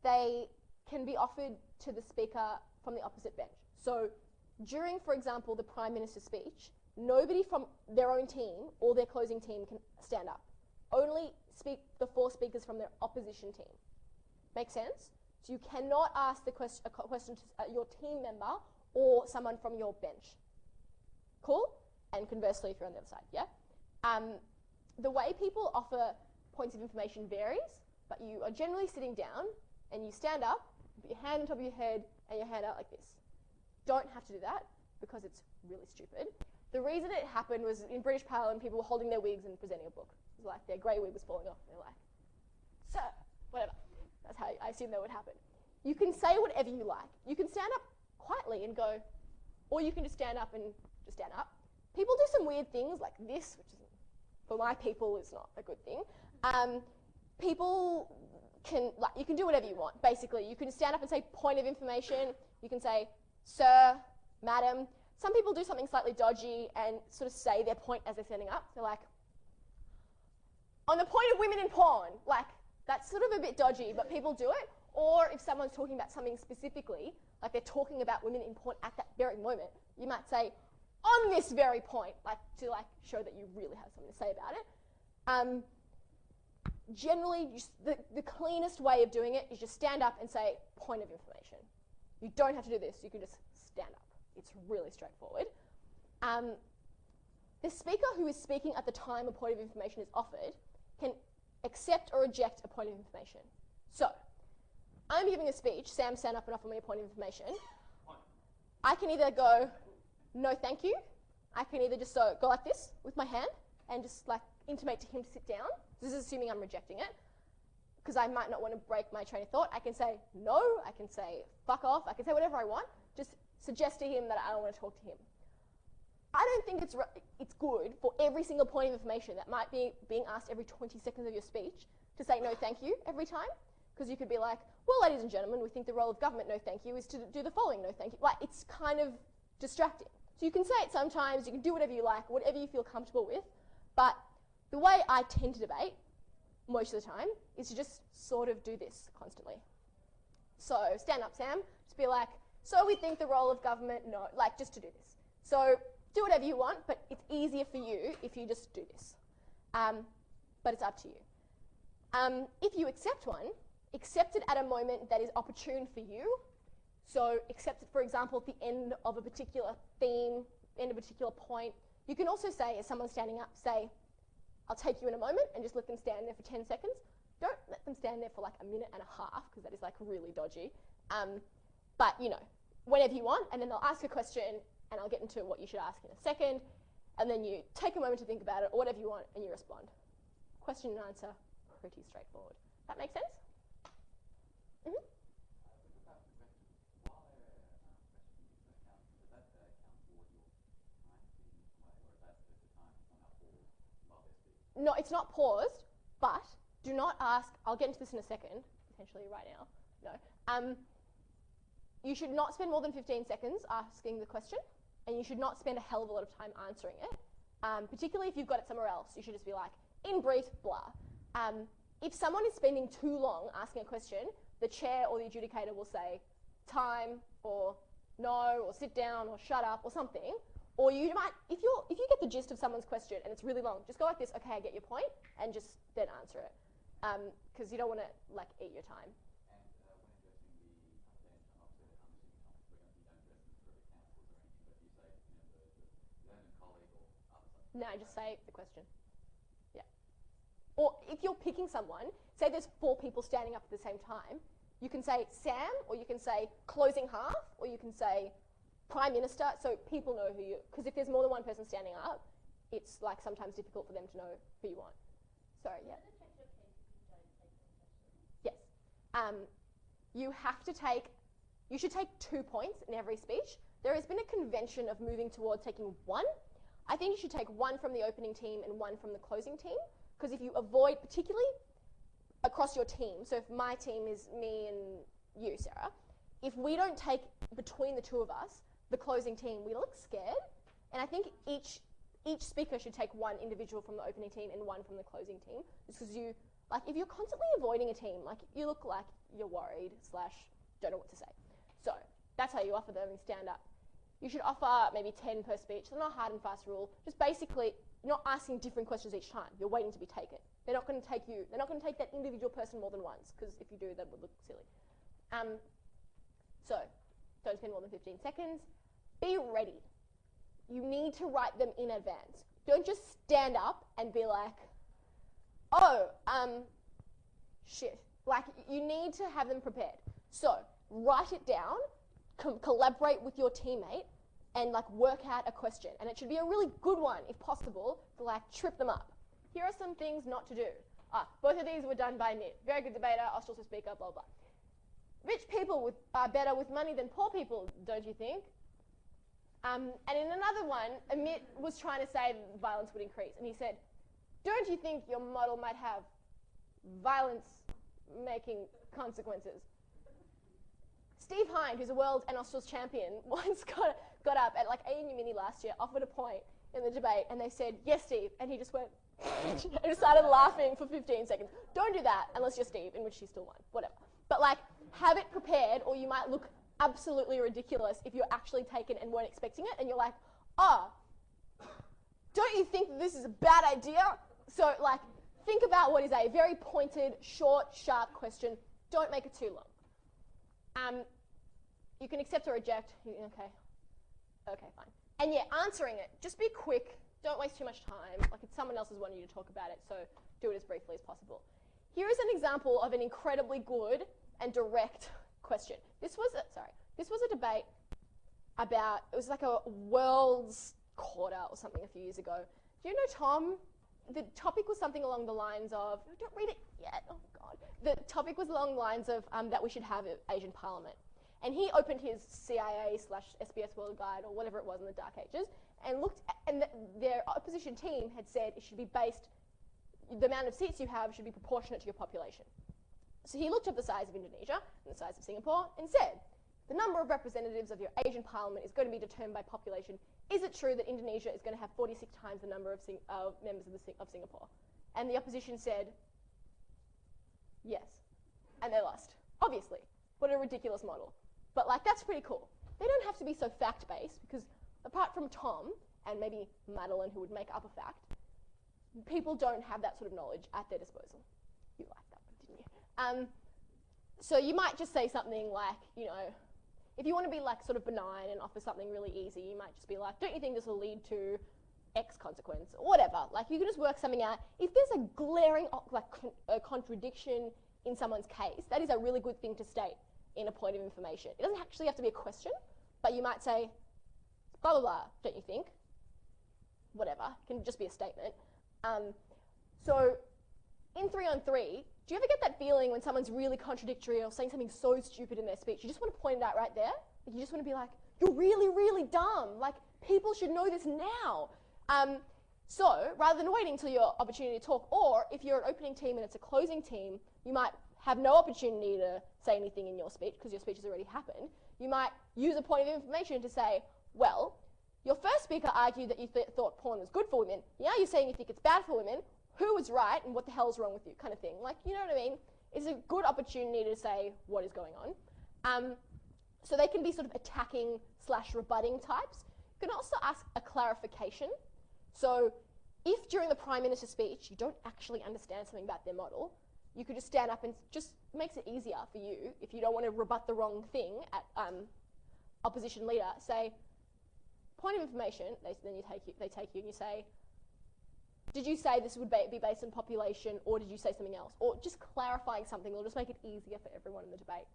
They can be offered to the speaker from the opposite bench. So during, for example, the Prime Minister's speech, nobody from their own team or their closing team can stand up. Only the 4 speakers from their opposition team. Make sense? So you cannot ask a question to your team member or someone from your bench. Cool? And conversely, if you're on the other side, yeah? The way people offer points of information varies, but you are generally sitting down and you stand up, put your hand on top of your head and your hand out like this. Don't have to do that because it's really stupid. The reason it happened was in British Parliament, people were holding their wigs and presenting a book. It was like their grey wig was falling off. And they're like, sir, whatever. That's how I assume that would happen. You can say whatever you like. You can stand up quietly and go, or you can just stand up and just stand up. People do some weird things like this, which is, for my people, is not a good thing. People can, like, you can do whatever you want, basically. You can stand up and say point of information. You can say, sir, madam. Some people do something slightly dodgy and sort of say their point as they're standing up. They're like, on the point of women in porn. Like, that's sort of a bit dodgy, but people do it. Or if someone's talking about something specifically, like they're talking about women in porn at that very moment, you might say, on this very point, like to like show that you really have something to say about it. Generally, the cleanest way of doing it is just stand up and say point of information. You don't have to do this. You can just stand up. It's really straightforward. The speaker who is speaking at the time a point of information is offered can accept or reject a point of information. So, I'm giving a speech. Sam stand up and offer me a point of information. I can either go, no thank you. I can either just go like this with my hand and just like intimate to him to sit down. This is assuming I'm rejecting it, because I might not want to break my train of thought. I can say no, I can say fuck off, I can say whatever I want. Just suggest to him that I don't want to talk to him. I don't think it's good for every single point of information that might be being asked every 20 seconds of your speech to say no thank you every time, because you could be like, well, ladies and gentlemen, we think the role of government, no thank you, is to do the following, no thank you. Like, it's kind of distracting. So you can say it sometimes, you can do whatever you like, whatever you feel comfortable with, but the way I tend to debate most of the time is to just sort of do this constantly. So stand up, Sam, just be like, so we think the role of government, no, like just to do this. So do whatever you want, but it's easier for you if you just do this. But it's up to you. If you accept one, accept it at a moment that is opportune for you. So accept it, for example, at the end of a particular theme, end of a particular point. You can also say, as someone's standing up, say, I'll take you in a moment, and just let them stand there for 10 seconds. Don't let them stand there for like a minute and a half, because that is like really dodgy. But, you know, whenever you want, and then they'll ask a question, and I'll get into what you should ask in a second, and then you take a moment to think about it, or whatever you want, and you respond. Question and answer, pretty straightforward. That make sense? Mm-hmm. No, it's not paused, but do not ask, I'll get into this in a second, potentially right now, no. You should not spend more than 15 seconds asking the question, and you should not spend a hell of a lot of time answering it, particularly if you've got it somewhere else. You should just be like, in brief, blah. If someone is spending too long asking a question, the chair or the adjudicator will say, time, or no, or sit down, or shut up, or something. Or you might, if you get the gist of someone's question and it's really long, just go like this, okay, I get your point, and just then answer it. Because you don't want to, like, eat your time. And when addressing the attention, obviously, I'm assuming you don't address them through a council or anything, but you say, you know, the learned colleague or other stuff. No, just say the question. Yeah. Or if you're picking someone, say there's 4 people standing up at the same time, you can say Sam, or you can say closing half, or you can say Prime Minister, so people know who you, because if there's more than one person standing up, it's like sometimes difficult for them to know who you want. Sorry, yeah. Yes. You should take 2 points in every speech. There has been a convention of moving towards taking 1. I think you should take 1 from the opening team and 1 from the closing team, because if you avoid, particularly across your team, so if my team is me and you, Sarah, if we don't take between the 2 of us, the closing team, we look scared. And I think each speaker should take 1 individual from the opening team and 1 from the closing team. Just because you, like, if you're constantly avoiding a team, like, you look like you're worried / don't know what to say. So that's how you offer them and stand up. You should offer maybe 10 per speech. They're not hard and fast rule. Just basically not asking different questions each time. You're waiting to be taken. They're not going to take you. They're not going to take that individual person more than once, because if you do, that would look silly. So don't spend more than 15 seconds. Be ready. You need to write them in advance. Don't just stand up and be like, oh, shit. Like, you need to have them prepared. So write it down, collaborate with your teammate, and like work out a question. And it should be a really good one, if possible, to like trip them up. Here are some things not to do. Both of these were done by Mitt. Very good debater, Australasian speaker, blah, blah. Rich people are better with money than poor people, don't you think? And in another one, Mitt was trying to say that violence would increase. And he said, don't you think your model might have violence-making consequences? Steve Hind, who's a world and Australs champion, once got up at like ANU Mini last year, offered a point in the debate, and they said, yes, Steve. And he just went, and started laughing for 15 seconds. Don't do that unless you're Steve, in which he still won, whatever. But like, have it prepared, or you might look absolutely ridiculous if you're actually taken and weren't expecting it, and you're like, don't you think that this is a bad idea? So like, think about what is a very pointed, short, sharp question. Don't make it too long. You can accept or reject. Okay, fine. And yeah, answering it, just be quick. Don't waste too much time. Like, it's someone else is wanting you to talk about it, so do it as briefly as possible. Here is an example of an incredibly good and direct question. This was a debate about, it was like a world's quarter or something a few years ago. Do you know, Tom? The topic was something along the lines of, don't read it yet, oh God. The topic was along the lines of that we should have an Asian parliament. And he opened his CIA/SBS World Guide, or whatever it was in the Dark Ages, and looked at, and their opposition team had said it should be based, the amount of seats you have should be proportionate to your population. So he looked up the size of Indonesia and the size of Singapore and said, the number of representatives of your Asian parliament is going to be determined by population. Is it true that Indonesia is going to have 46 times the number of members of Singapore? And the opposition said, yes. And they lost. Obviously. What a ridiculous model. But like, that's pretty cool. They don't have to be so fact-based, because apart from Tom and maybe Madeline, who would make up a fact, people don't have that sort of knowledge at their disposal. You liked that one, didn't you? So you might just say something like, you know, if you want to be like sort of benign and offer something really easy, you might just be like, don't you think this will lead to X consequence, or whatever. Like, you can just work something out. If there's a glaring contradiction in someone's case, that is a really good thing to state in a point of information. It doesn't actually have to be a question, but you might say, blah, blah, blah, don't you think? Whatever, it can just be a statement. So in 3 on 3, do you ever get that feeling when someone's really contradictory or saying something so stupid in their speech, you just want to point it out right there? Like, you just want to be like, you're really, really dumb. Like, people should know this now. So rather than waiting until your opportunity to talk, or if you're an opening team and it's a closing team, you might have no opportunity to say anything in your speech because your speech has already happened. You might use a point of information to say, well, your first speaker argued that you thought porn was good for women. Now you're saying you think it's bad for women. Who was right and what the hell's wrong with you, kind of thing. Like, you know what I mean? It's a good opportunity to say what is going on. So they can be sort of attacking / rebutting types. You can also ask a clarification. So if during the Prime Minister's speech you don't actually understand something about their model, you could just stand up and just makes it easier for you, if you don't want to rebut the wrong thing at opposition leader, say, point of information, they take you and you say, did you say this would be based on population, or did you say something else? Or just clarifying something will just make it easier for everyone in the debate.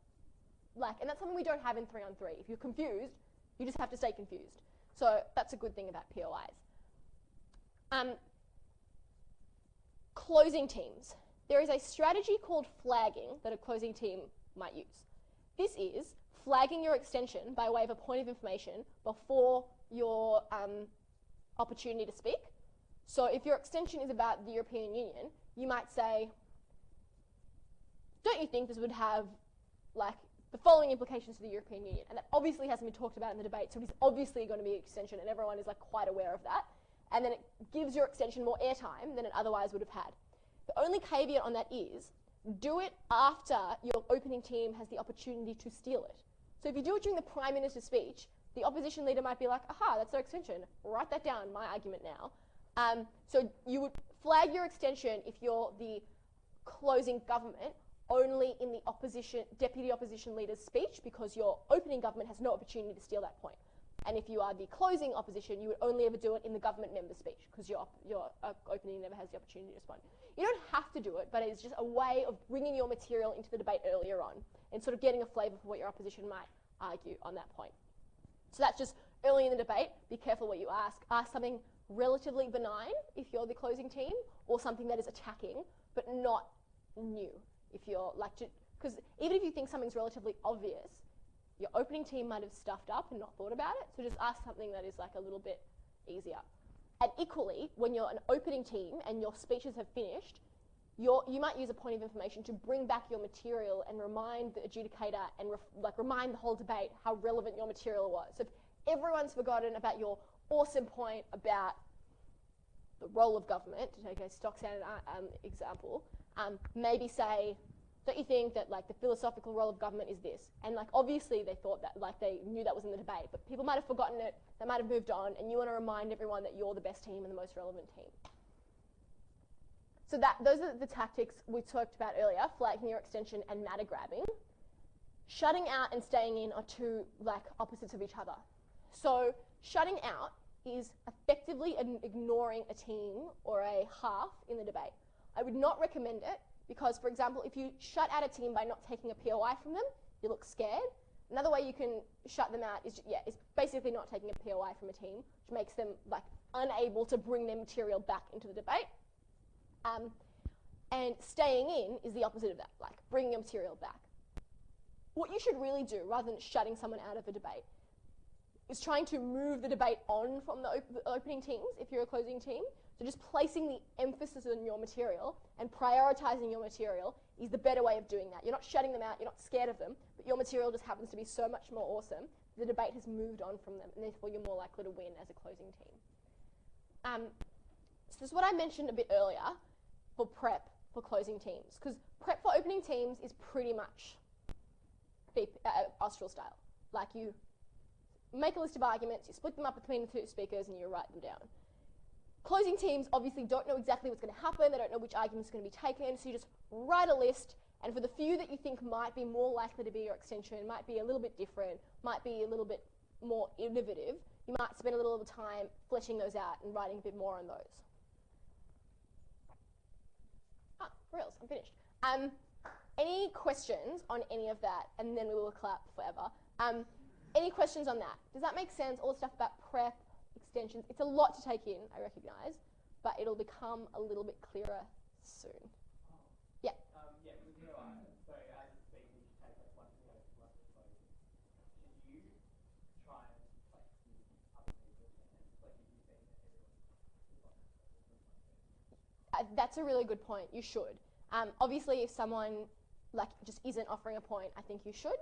Like, and that's something we don't have in 3 on 3. If you're confused, you just have to stay confused. So that's a good thing about POIs. Closing teams. There is a strategy called flagging that a closing team might use. This is flagging your extension by way of a point of information before your opportunity to speak. So if your extension is about the European Union, you might say, don't you think this would have like the following implications for the European Union? And that obviously hasn't been talked about in the debate, so it is obviously going to be an extension, and everyone is like quite aware of that. And then it gives your extension more airtime than it otherwise would have had. The only caveat on that is, do it after your opening team has the opportunity to steal it. So if you do it during the Prime Minister's speech, the opposition leader might be like, aha, that's their extension. Write that down, my argument now. So you would flag your extension if you're the closing government only in the deputy opposition leader's speech, because your opening government has no opportunity to steal that point. And if you are the closing opposition, you would only ever do it in the government member speech because your opening never has the opportunity to respond. You don't have to do it, but it's just a way of bringing your material into the debate earlier on and sort of getting a flavour for what your opposition might argue on that point. So that's just early in the debate. Be careful what you ask. Ask something relatively benign if you're the closing team, or something that is attacking but not new. If you're like, because even if you think something's relatively obvious, your opening team might have stuffed up and not thought about it. So just ask something that is like a little bit easier. And equally, when you're an opening team and your speeches have finished, you might use a point of information to bring back your material and remind the adjudicator and remind the whole debate how relevant your material was. So if everyone's forgotten about your awesome point about the role of government, to take a stock standard example, maybe say, don't you think that like the philosophical role of government is this? And like obviously they thought that, like they knew that was in the debate, but people might have forgotten it, they might have moved on, and you want to remind everyone that you're the best team and the most relevant team. So those are the tactics we talked about earlier, flagging your extension and matter grabbing. Shutting out and staying in are two like opposites of each other. So shutting out is effectively ignoring a team or a half in the debate. I would not recommend it because, for example, if you shut out a team by not taking a POI from them, you look scared. Another way you can shut them out is basically not taking a POI from a team, which makes them like unable to bring their material back into the debate. And staying in is the opposite of that, like bringing your material back. What you should really do, rather than shutting someone out of a debate, is trying to move the debate on from the opening teams if you're a closing team. So just placing the emphasis on your material and prioritising your material is the better way of doing that. You're not shutting them out, you're not scared of them, but your material just happens to be so much more awesome, the debate has moved on from them, and therefore you're more likely to win as a closing team. So this is what I mentioned a bit earlier for prep for closing teams, because prep for opening teams is pretty much Austral style. Like you make a list of arguments, you split them up between the two speakers, and you write them down. Closing teams obviously don't know exactly what's going to happen, they don't know which arguments are going to be taken, so you just write a list, and for the few that you think might be more likely to be your extension, might be a little bit different, might be a little bit more innovative, you might spend a little time fleshing those out and writing a bit more on those. Reals, I'm finished. Any questions on any of that? And then we will clap forever. Any questions on that? Does that make sense? All the stuff about prep, extensions. It's a lot to take in, I recognise, but it'll become a little bit clearer soon. Yeah. Yeah, with the POI, so as a speaker, you should take like one PO to one closing. Should you try and like use other people's hands, like if you think that everyone That's a really good point. You should. Obviously, if someone like just isn't offering a point, I think you should.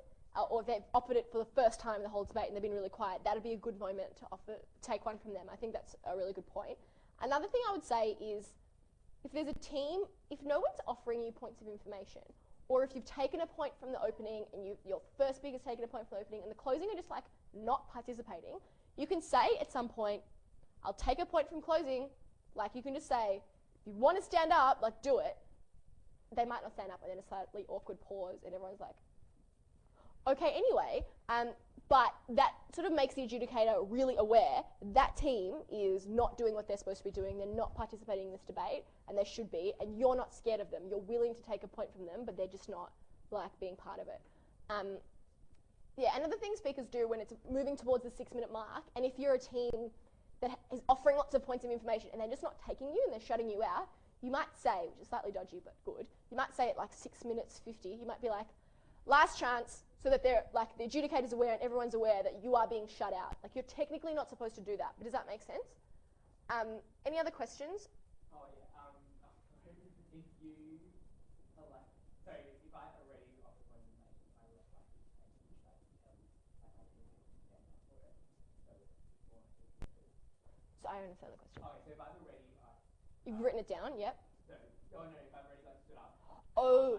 Or if they've offered it for the first time in the whole debate and they've been really quiet, that'd be a good moment to take one from them. I think that's a really good point. Another thing I would say is, if there's a team, if no one's offering you points of information, or if you've taken a point from the opening and your first speaker's taken a point from the opening and the closing are just like not participating, you can say at some point, I'll take a point from closing. Like you can just say, if you want to stand up, like do it. They might not stand up, and then a slightly awkward pause, and everyone's like, okay, anyway, but that sort of makes the adjudicator really aware that team is not doing what they're supposed to be doing, they're not participating in this debate, and they should be, and you're not scared of them. You're willing to take a point from them, but they're just not like being part of it. Yeah, another thing speakers do when it's moving towards the 6-minute mark, and if you're a team that is offering lots of points of information and they're just not taking you and they're shutting you out, you might say, which is slightly dodgy but good, you might say at like 6 minutes 50, you might be like, last chance, so that they're like the adjudicator's aware and everyone's aware that you are being shut out. Like you're technically not supposed to do that, but does that make sense? Any other questions? Oh yeah. If you elect, so if I already offer one information, I would like to change that So I understand the question. Okay, so if I've already You've written it down, yep. So if I've already like stood up. Oh.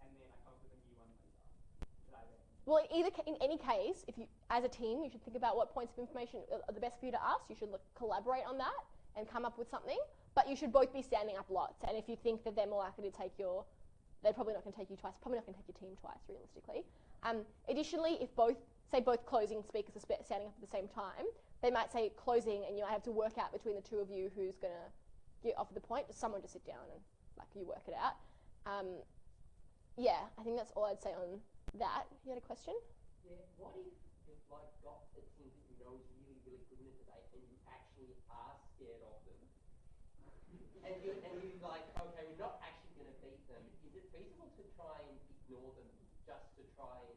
And then I come up with a new one later. Well, in any case, if you, as a team, you should think about what points of information are the best for you to ask. You should collaborate on that and come up with something. But you should both be standing up lots. And if you think that they're more likely to take they're probably not going to take you twice. Probably not going to take your team twice, realistically. Additionally, if both say both closing speakers are standing up at the same time, they might say closing, and you might have to work out between the two of you who's going to offer the point. Someone just sit down and you work it out. Yeah, I think that's all I'd say on that. You had a question? Yeah, what if you've got a team that you know is really, really good in a debate and you actually are scared of them? And you're like, okay, we're not actually going to beat them. Is it feasible to try and ignore them just to try and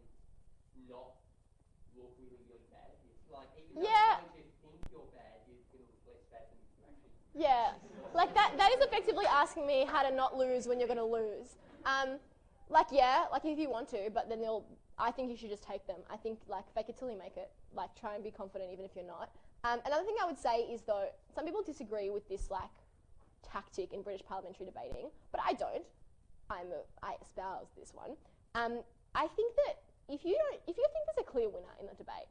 not look really, really bad? It's like, even though you're going to think you're bad, you're going to look less bad than you actually. Yeah, that is effectively asking me how to not lose when you're going to lose. If you want to, but then I think you should just take them. I think, fake it till you make it. Try and be confident even if you're not. Another thing I would say is, though, some people disagree with this, tactic in British parliamentary debating, but I don't. I espouse this one. I think that if you think there's a clear winner in the debate,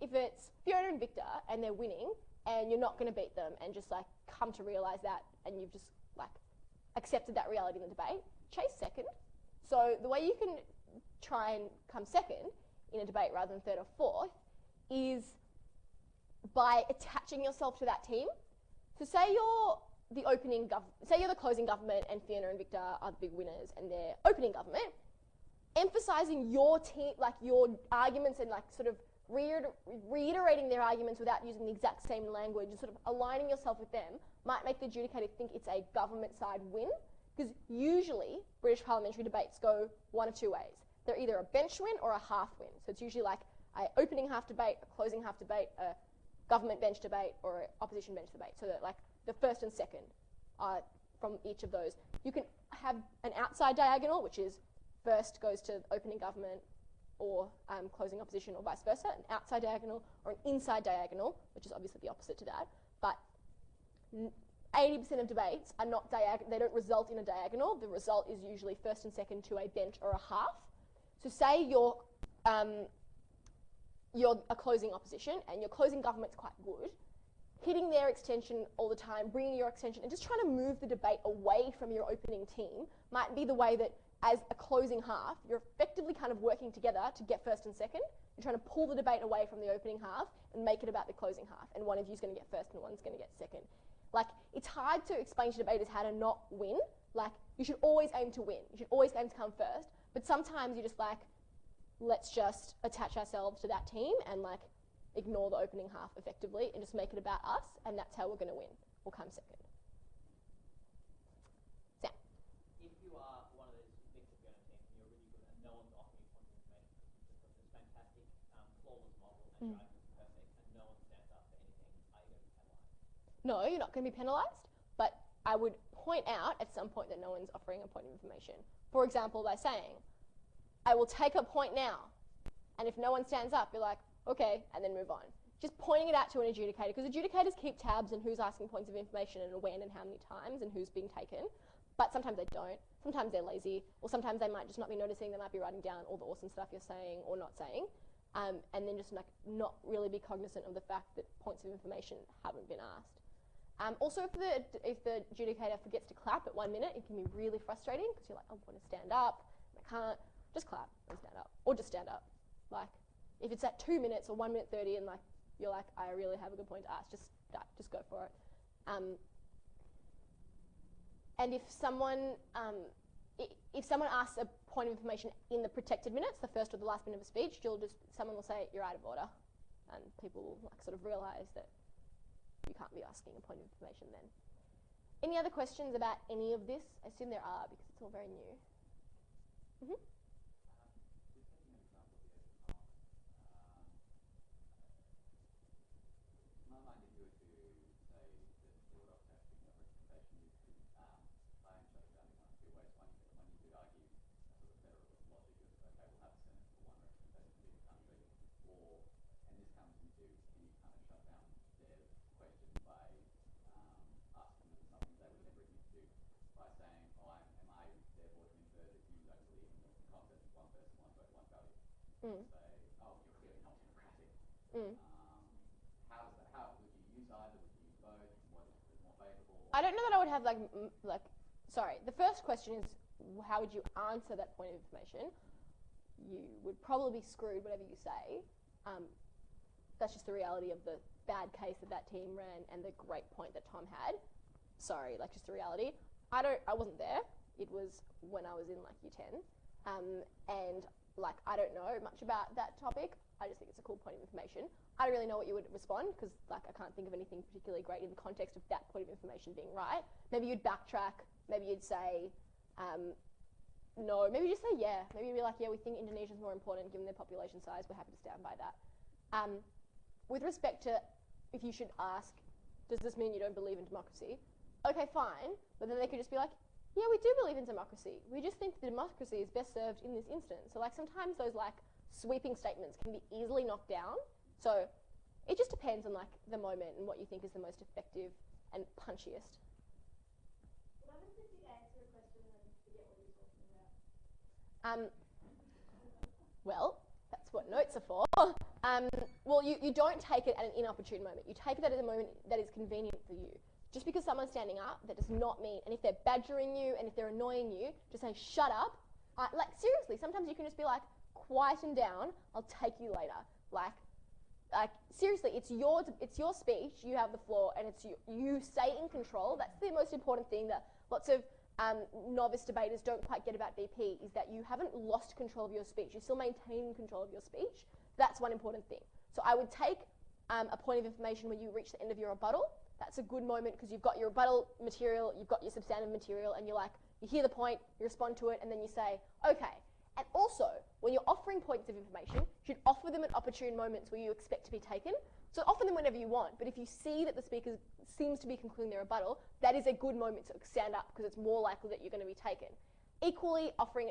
if it's Fiona and Victor and they're winning and you're not going to beat them and just, come to realise that and you've just, accepted that reality in the debate, chase second. So the way you can try and come second in a debate rather than third or fourth is by attaching yourself to that team. So say you're the closing government and Fiona and Victor are the big winners and they're opening government, emphasising your team, your arguments and sort of reiterating their arguments without using the exact same language and sort of aligning yourself with them might make the adjudicator think it's a government side win. Because usually British parliamentary debates go one of two ways. They're either a bench win or a half win. So it's usually an opening half debate, a closing half debate, a government bench debate, or an opposition bench debate. So that the first and second are from each of those. You can have an outside diagonal, which is first goes to opening government or closing opposition, or vice versa, an outside diagonal or an inside diagonal, which is obviously the opposite to that. But 80% of debates are not they don't result in a diagonal. The result is usually first and second to a bench or a half. So say you're a closing opposition and your closing government's quite good, hitting their extension all the time, bringing your extension, and just trying to move the debate away from your opening team might be the way that as a closing half, you're effectively kind of working together to get first and second. You're trying to pull the debate away from the opening half and make it about the closing half, and one of you's going to get first and one's going to get second. It's hard to explain to debaters how to not win. You should always aim to win. You should always aim to come first. But sometimes you just let's just attach ourselves to that team and ignore the opening half effectively and just make it about us, and that's how we're going to win. We'll come second. Sam. If you are one of those Victor Fiona teams and you're really good and no one's offering you point of information, you've got this fantastic, flawless model and your argument's perfect and no one stands up for anything, are you going to be penalised? No, you're not going to be penalised, but I would point out at some point that no one's offering a point of information. For example, by saying, I will take a point now, and if no one stands up, you're like, okay, and then move on. Just pointing it out to an adjudicator, because adjudicators keep tabs on who's asking points of information and when and how many times and who's being taken, but sometimes they don't. Sometimes they're lazy, or sometimes they might just not be noticing, they might be writing down all the awesome stuff you're saying or not saying, and then just not really be cognizant of the fact that points of information haven't been asked. Also, if the adjudicator forgets to clap at 1 minute, it can be really frustrating because you're like, I want to stand up, I can't. Just clap and stand up, or just stand up. If it's at 2 minutes or 1 minute 30, and you're like, I really have a good point to ask, just go for it. And if someone asks a point of information in the protected minutes, the first or the last minute of a speech, someone will say you're out of order, and people will sort of realise that you can't be asking a point of information then. Any other questions about any of this? I assume there are because it's all very new. Mm-hmm. I don't know that I would have sorry, the first question is how would you answer that point of information? You would probably be screwed whatever you say. That's just the reality of the bad case that team ran and the great point that Tom had. Sorry, like, just the reality. I wasn't there. It was when I was in like year 10. And like, I don't know much about that topic. I just think it's a cool point of information. I don't really know what you would respond because like I can't think of anything particularly great in the context of that point of information being right. Maybe you'd backtrack. Maybe you'd say no. Maybe just say yeah. Maybe you'd be like, yeah, we think Indonesia's more important given their population size. We're happy to stand by that. With respect to if you should ask, does this mean you don't believe in democracy? Okay, fine. But then they could just be like, yeah, we do believe in democracy. We just think that democracy is best served in this instance. So like sometimes those like sweeping statements can be easily knocked down. So it just depends on like the moment and what you think is the most effective and punchiest. What happens if you answer a question and then forget what you're talking about? Well, that's what notes are for. Well, you don't take it at an inopportune moment. You take it at a moment that is convenient for you. Just because someone's standing up, that does not mean, and if they're badgering you and if they're annoying you, just say, shut up. Like, seriously, sometimes you can just be like, quieten down, I'll take you later. Like seriously, it's your speech, you have the floor, and it's you stay in control. That's the most important thing that lots of novice debaters don't quite get about DP, is that you haven't lost control of your speech. You're still maintaining control of your speech. That's one important thing. So I would take a point of information when you reach the end of your rebuttal. That's a good moment because you've got your rebuttal material, you've got your substantive material, and you're like, you hear the point, you respond to it, and then you say, okay. And also, when you're offering points of information, you should offer them at opportune moments where you expect to be taken. So offer them whenever you want, but if you see that the speaker seems to be concluding their rebuttal, that is a good moment to stand up because it's more likely that you're going to be taken. Equally, offering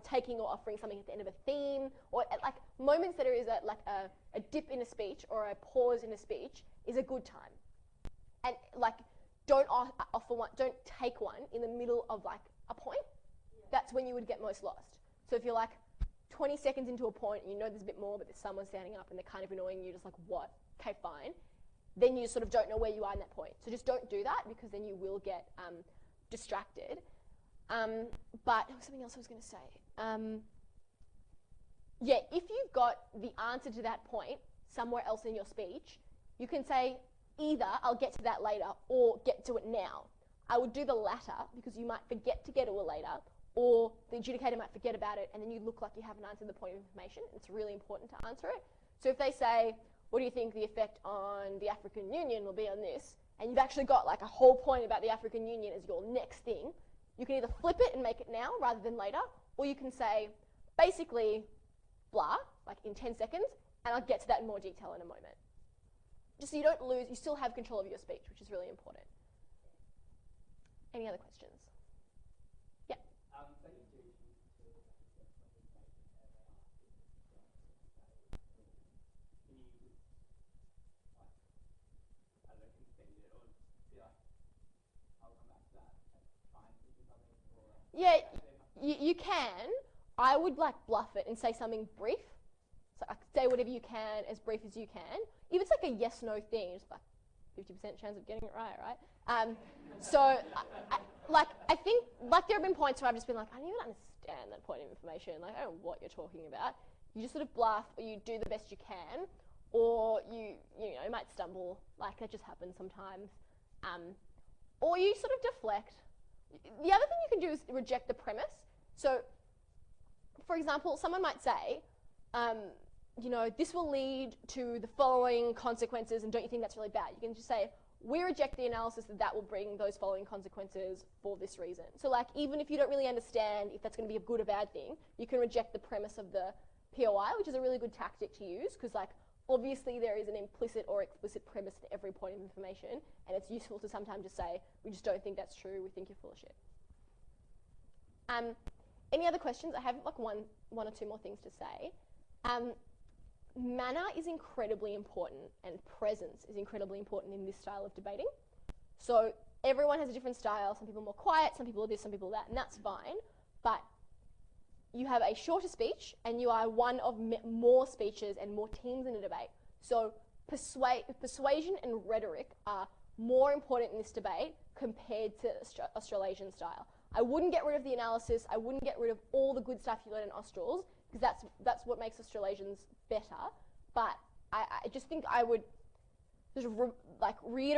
taking or offering something at the end of a theme, or at like moments that there is a dip in a speech or a pause in a speech is a good time. And like, don't take one in the middle of like a point. That's when you would get most lost. So if you're like 20 seconds into a point and you know there's a bit more, but there's someone standing up and they're kind of annoying you, just like, what? Okay, fine. Then you sort of don't know where you are in that point. So just don't do that because then you will get distracted. But there was something else I was going to say. Yeah, if you've got the answer to that point somewhere else in your speech, you can say either I'll get to that later or get to it now. I would do the latter because you might forget to get to it later, or the adjudicator might forget about it and then you look like you haven't answered the point of information. It's really important to answer it. So if they say, what do you think the effect on the African Union will be on this? And you've actually got like a whole point about the African Union as your next thing, you can either flip it and make it now rather than later, or you can say, basically, blah, like in 10 seconds, and I'll get to that in more detail in a moment. Just so you don't lose, you still have control of your speech, which is really important. Any other questions? Yeah. So you do choose to get information can you just, like, I don't know, concede it or be like, I'll come back to that and try and think of something, or Yeah, you can. I would like bluff it and say something brief. So I could say whatever you can, as brief as you can. If it's like a yes/no thing, it's like 50% chance of getting it right? So I think like there have been points where I've just been like, I don't even understand that point of information. Like, I don't know what you're talking about. You just sort of bluff, or you do the best you can, or you might stumble. Like, that just happens sometimes. Or you sort of deflect. The other thing you can do is reject the premise. So, for example, someone might say, this will lead to the following consequences, and don't you think that's really bad? You can just say, we reject the analysis that will bring those following consequences for this reason. So like, even if you don't really understand if that's going to be a good or bad thing, you can reject the premise of the POI, which is a really good tactic to use, because like, obviously there is an implicit or explicit premise to every point of information, and it's useful to sometimes just say, we just don't think that's true, we think you're full of shit. Any other questions? I have like one or two more things to say. Manner is incredibly important, and presence is incredibly important in this style of debating. So everyone has a different style. Some people are more quiet, some people are this, some people are that, and that's fine. But you have a shorter speech, and you are one of more speeches and more teams in a debate. So persuasion and rhetoric are more important in this debate compared to Australasian style. I wouldn't get rid of the analysis. I wouldn't get rid of all the good stuff you learn in Australs, because that's what makes Australasians better. But I just think I would just reiterate